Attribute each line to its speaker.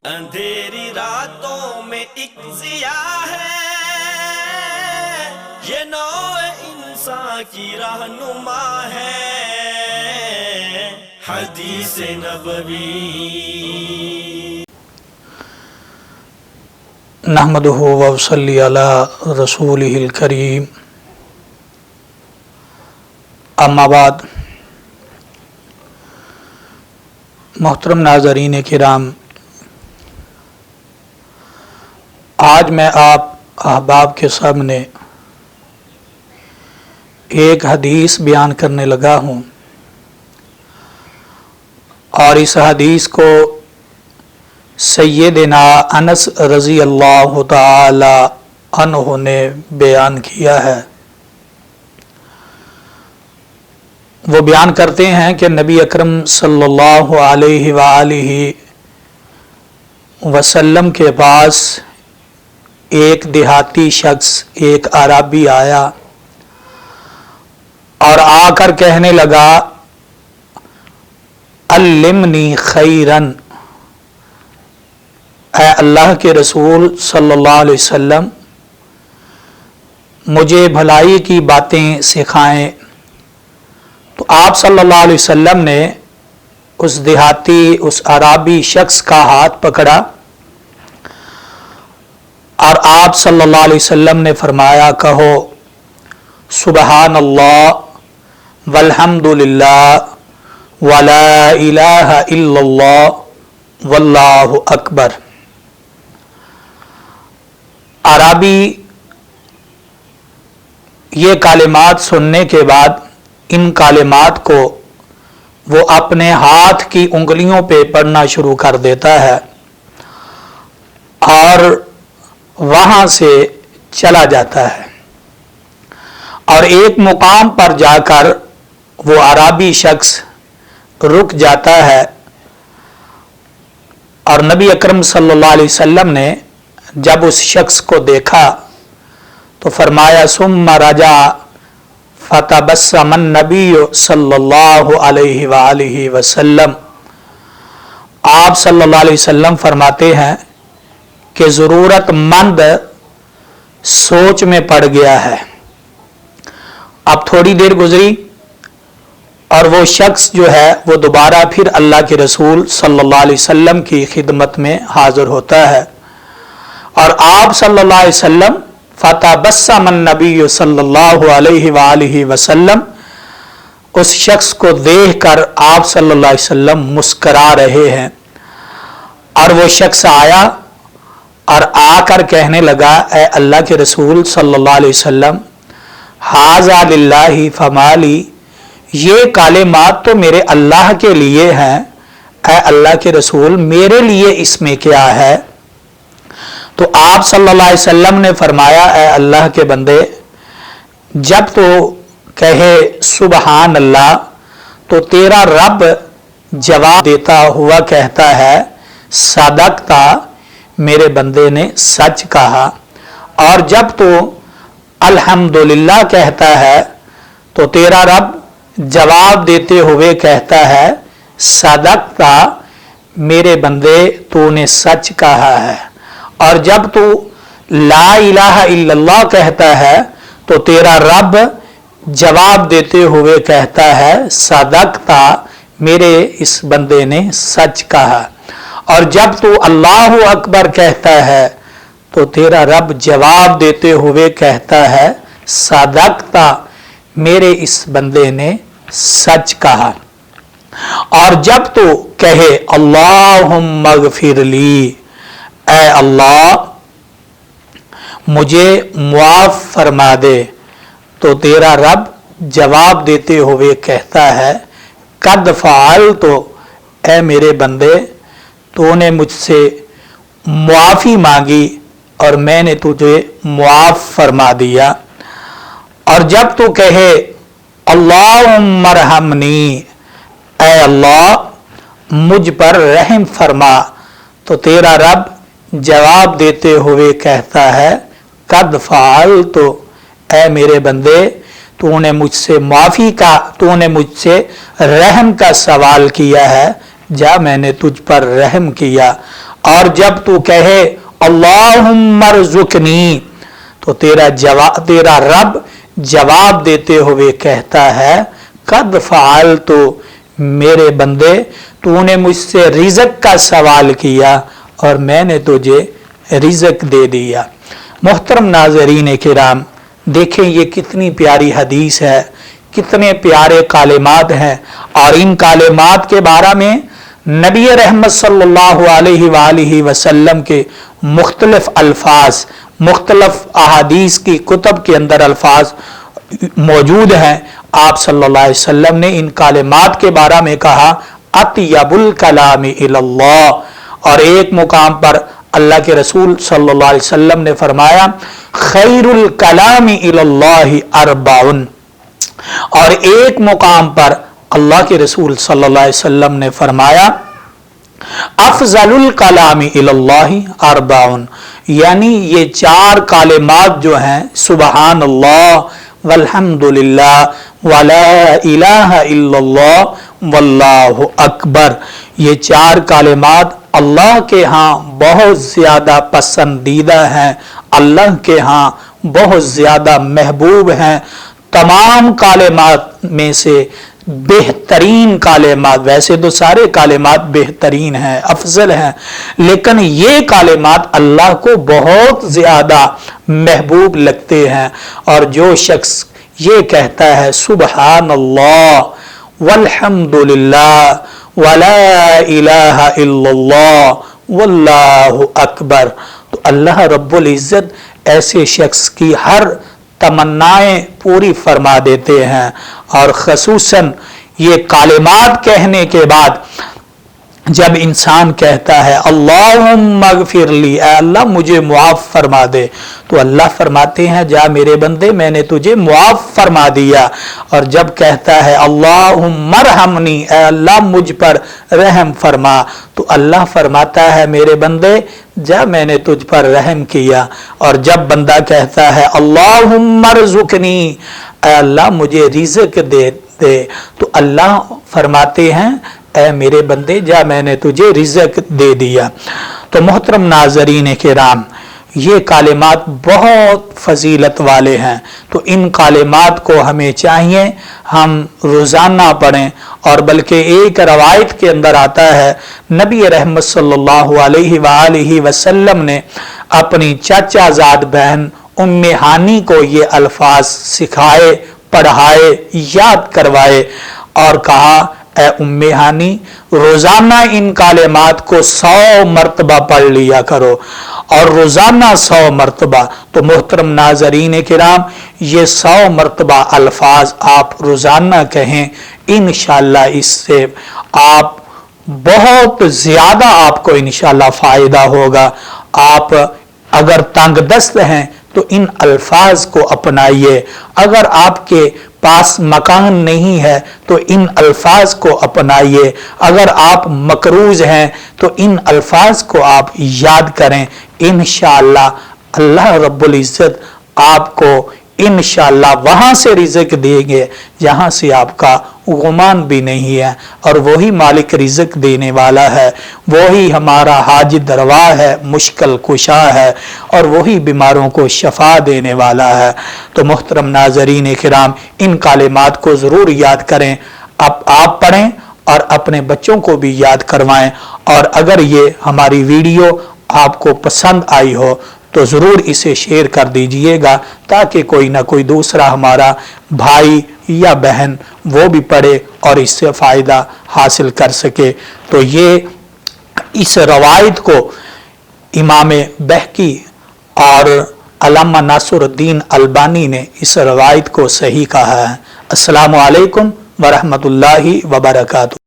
Speaker 1: اندھیری راتوں میں ایک ضیا ہے، یہ نوع انسان کی رہنما ہے، حدیث نبوی۔
Speaker 2: نحمدہ ونصلی علی رسولہ الکریم، اما بعد۔ محترم ناظرین کرام، آج میں آپ احباب کے سامنے ایک حدیث بیان کرنے لگا ہوں، اور اس حدیث کو سیدنا انس رضی اللہ تعالی عنہ نے بیان کیا ہے۔ وہ بیان کرتے ہیں کہ نبی اکرم صلی اللہ علیہ وآلہ وسلم کے پاس ایک دیہاتی شخص، ایک اعرابی آیا اور آ کر کہنے لگا، علمنی خیرن، اے اللہ کے رسول صلی اللہ علیہ وسلم مجھے بھلائی کی باتیں سکھائیں۔ تو آپ صلی اللہ علیہ وسلم نے اس دیہاتی، اس اعرابی شخص کا ہاتھ پکڑا اور آپ صلی اللہ علیہ وسلم نے فرمایا، کہو سبحان اللہ والحمد للہ ولا الہ الا اللہ واللہ اکبر۔ اعرابی یہ کلمات سننے کے بعد ان کلمات کو وہ اپنے ہاتھ کی انگلیوں پہ پڑھنا شروع کر دیتا ہے اور وہاں سے چلا جاتا ہے، اور ایک مقام پر جا کر وہ اعرابی شخص رک جاتا ہے، اور نبی اکرم صلی اللہ علیہ وسلم نے جب اس شخص کو دیکھا تو فرمایا، ثم رجع فتبسم النبی صلی اللہ علیہ وآلہ وسلم۔ آپ صلی اللہ علیہ وسلم فرماتے ہیں کہ ضرورت مند سوچ میں پڑ گیا ہے۔ اب تھوڑی دیر گزری اور وہ شخص جو ہے وہ دوبارہ پھر اللہ کے رسول صلی اللہ علیہ وسلم کی خدمت میں حاضر ہوتا ہے، اور آپ صلی اللہ علیہ وسلم فتبسم النبی صلی اللہ علیہ وآلہ وسلم، اس شخص کو دیکھ کر آپ صلی اللہ علیہ وسلم مسکرا رہے ہیں، اور وہ شخص آیا اور آ کر کہنے لگا، اے اللہ کے رسول صلی اللہ علیہ وسلم، ھذا للہ فما لی، یہ کلمات تو میرے اللہ کے لیے ہیں، اے اللہ کے رسول میرے لیے اس میں کیا ہے؟ تو آپ صلی اللہ علیہ وسلم نے فرمایا، اے اللہ کے بندے، جب تو کہے سبحان اللہ تو تیرا رب جواب دیتا ہوا کہتا ہے، صدقتا، میرے بندے نے سچ کہا، اور جب تو الحمدللہ کہتا ہے تو تیرا رب جواب دیتے ہوئے کہتا ہے، صدقتا، میرے بندے تو نے سچ کہا ہے، اور جب تو لا الہ الا اللہ کہتا ہے تو تیرا رب جواب دیتے ہوئے کہتا ہے، صدقتا، میرے اس بندے نے سچ کہا، اور جب تو اللہ اکبر کہتا ہے تو تیرا رب جواب دیتے ہوئے کہتا ہے، صدقتا، میرے اس بندے نے سچ کہا، اور جب تو کہے اللہم اغفر لی، اے اللہ مجھے معاف فرما دے، تو تیرا رب جواب دیتے ہوئے کہتا ہے، قد فعلت، اے میرے بندے تو نے مجھ سے معافی مانگی اور میں نے تجھے معاف فرما دیا، اور جب تو کہے اللہم ارحمنی، اے اللہ مجھ پر رحم فرما، تو تیرا رب جواب دیتے ہوئے کہتا ہے، قد فعلت، اے میرے بندے تو نے مجھ سے معافی کا، تو نے مجھ سے رحم کا سوال کیا ہے، جا میں نے تجھ پر رحم کیا، اور جب تو کہے اللہم ارزقنی تو تیرا رب جواب دیتے ہوئے کہتا ہے قد فعلت، میرے بندے تو نے مجھ سے رزق کا سوال کیا اور میں نے تجھے رزق دے دیا۔ محترم ناظرین کرام، دیکھیں یہ کتنی پیاری حدیث ہے، کتنے پیارے کلمات ہیں، اور ان کلمات کے بارے میں نبی رحمت صلی اللہ علیہ وآلہ وسلم کے مختلف الفاظ، مختلف احادیث کی کتب کے اندر الفاظ موجود ہیں۔ آپ صلی اللہ علیہ وسلم نے ان کلمات کے بارے میں کہا اطیب الکلام الی اللہ، اور ایک مقام پر اللہ کے رسول صلی اللہ علیہ وسلم نے فرمایا خیر الکلام الی اللہ اربع، اور ایک مقام پر اللہ کے رسول صلی اللہ علیہ وسلم نے فرمایا افضل الکلام الی اللہ اربع، یعنی یہ چار کلمات جو ہیں سبحان اللہ والحمد للہ ولا الہ الا اللہ واللہ اکبر، یہ چار کلمات اللہ کے ہاں بہت زیادہ پسندیدہ ہیں، اللہ کے ہاں بہت زیادہ محبوب ہیں۔ تمام کلمات میں سے بہترین کلمات، ویسے تو سارے کلمات بہترین ہیں، افضل ہیں، لیکن یہ کلمات اللہ کو بہت زیادہ محبوب لگتے ہیں۔ اور جو شخص یہ کہتا ہے سبحان اللہ والحمد للہ ولا الہ الا اللہ واللہ اکبر، تو اللہ رب العزت ایسے شخص کی ہر تمنائیں پوری فرما دیتے ہیں۔ اور خصوصاً یہ کلمات کہنے کے بعد جب انسان کہتا ہے اللہم اغفر لی، اے اللہ مجھے معاف فرما دے، تو اللہ فرماتے ہیں جا میرے بندے میں نے تجھے معاف فرما دیا۔ اور جب کہتا ہے اللہم ارحمنی، اے اللہ مجھ پر رحم فرما، تو اللہ فرماتا ہے میرے بندے جا میں نے تجھ پر رحم کیا۔ اور جب بندہ کہتا ہے اللہم ارزقنی، اے اللہ مجھے رزق دے تو اللہ فرماتے ہیں اے میرے بندے جا میں نے تجھے رزق دے دیا۔ تو محترم ناظرین کرام، یہ کلمات بہت فضیلت والے ہیں، تو ان کلمات کو ہمیں چاہیے ہم روزانہ پڑھیں۔ اور بلکہ ایک روایت کے اندر آتا ہے نبی رحمت صلی اللہ علیہ وآلہ وسلم نے اپنی چاچا زاد بہن ام ہانی کو یہ الفاظ سکھائے، پڑھائے، یاد کروائے، اور کہا اے ام ہانی روزانہ ان کلمات کو 100 مرتبہ پڑھ لیا کرو، اور روزانہ 100 مرتبہ۔ تو محترم ناظرین کرام، یہ 100 مرتبہ الفاظ آپ روزانہ کہیں، انشاءاللہ اس سے آپ بہت زیادہ آپ کو انشاءاللہ فائدہ ہوگا۔ آپ اگر تنگ دست ہیں تو ان الفاظ کو اپنائیے، اگر آپ کے پاس مکان نہیں ہے تو ان الفاظ کو اپنائیے، اگر آپ مقروض ہیں تو ان الفاظ کو آپ یاد کریں، انشاءاللہ اللہ رب العزت آپ کو انشاءاللہ وہاں سے رزق دیں گے جہاں سے آپ کا گمان بھی نہیں ہے۔ اور وہی مالک رزق دینے والا ہے، وہی ہمارا حاجت روا ہے، مشکل کشا ہے، اور وہی بیماروں کو شفا دینے والا ہے۔ تو محترم ناظرین کرام، ان کلمات کو ضرور یاد کریں، آپ پڑھیں اور اپنے بچوں کو بھی یاد کروائیں۔ اور اگر یہ ہماری ویڈیو آپ کو پسند آئی ہو تو ضرور اسے شیئر کر دیجئے گا، تاکہ کوئی نہ کوئی دوسرا ہمارا بھائی یا بہن وہ بھی پڑھے اور اس سے فائدہ حاصل کر سکے۔ تو یہ اس روایت کو امام بہقی اور علامہ ناصر الدین البانی نے اس روایت کو صحیح کہا ہے۔ السلام علیکم ورحمۃ اللہ وبرکاتہ۔